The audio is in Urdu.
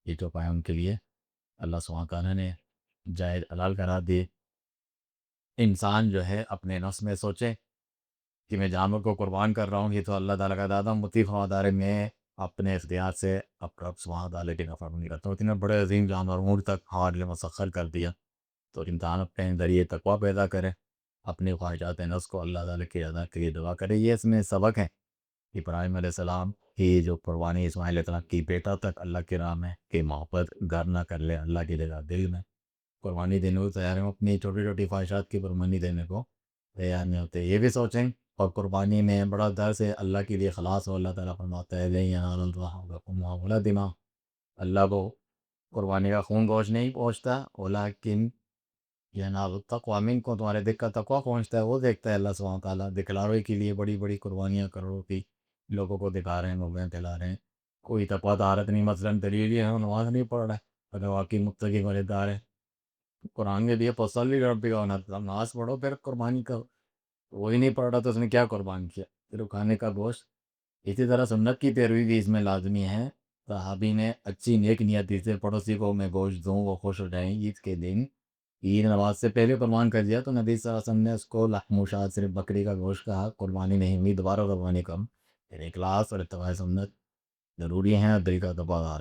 یہ جو پائے ان کے لیے اللہ سبحانہ تعالیٰ نے جائز حلال کرا دیے۔ انسان جو ہے اپنے نفس میں سوچے کہ میں جانور کو قربان کر رہا ہوں، یہ تو اللہ تعالیٰ کا دادا مطیع فرماتا ہے میں اپنے اختیار سے اب رب سبحانہ تعالیٰ کی نافرمانی کرتا ہوں۔ اتنے بڑے عظیم جانور اونٹ تک ہمارے لیے مسخر کر دیا، تو انسان اپنے ذریعے تقویٰ پیدا کرے، اپنی خواہشات نفس کو اللہ تعالیٰ کی رضا کے لیے دعا کرے۔ یہ اس میں سبق ہے ابراہیم علیہ السلام کی جو قربانی اسماعیل علیہ السلام کی بیٹا تک اللہ کی راہ میں کہ محبت گر نہ کر لے اللہ کی رضا دل میں قربانی دینے کو تیار ہیں، اپنی چھوٹی چھوٹی خواہشات کی قربانی دینے کو تیار نہیں ہوتے۔ یہ بھی سوچیں اور قربانی میں بڑا درس ہے اللہ کے لیے خلاص ہو۔ اللہ تعالیٰ فرماتا ہے لن ینال اللہ لحومها ولا دماؤها، اللہ کو قربانی کا خون گوشت نہیں پہنچتا، ولیکن ینال التقویٰ منکم، تمہارے دل کا تقویٰ پہنچتا ہے، وہ دیکھتا ہے اللہ سبحانہ تعالیٰ۔ دکھلاوے کے لیے بڑی بڑی قربانیاں کروڑوں کی لوگوں کو دکھا رہے ہیں، لوگوں کھلا رہے ہیں، کوئی تقویٰ طہارت نہیں، مثلاً دلیل یہ ہے نماز نہیں پڑھ رہا ہے اگر واقعی متقی پرہیزگار ہے۔ قرآن کے لیے فصلی ربک وانحر، نماز پڑھو پھر قربانی کرو، وہی نہیں پڑھ رہا تو اس نے کیا قربان کیا؟ پھر کھانے کا گوشت۔ اسی طرح سنت کی پیروی بھی اس میں لازمی ہے۔ صحابی نے اچھی نیک نیت دی سے پڑوسی کو میں گوشت دوں وہ خوش ہو جائیں، عید کے دن عید نماز سے پہلے قربان کر دیا تو نبی صلی اللہ علیہ وسلم نے اس کو لحم و شاد صرف بکری کا گوشت کہا، قربانی نہیں ہوئی، دوبارہ قربانی کم۔ پھر اخلاص اور اتباع سنت ضروری ہیں، دل کا تقویٰ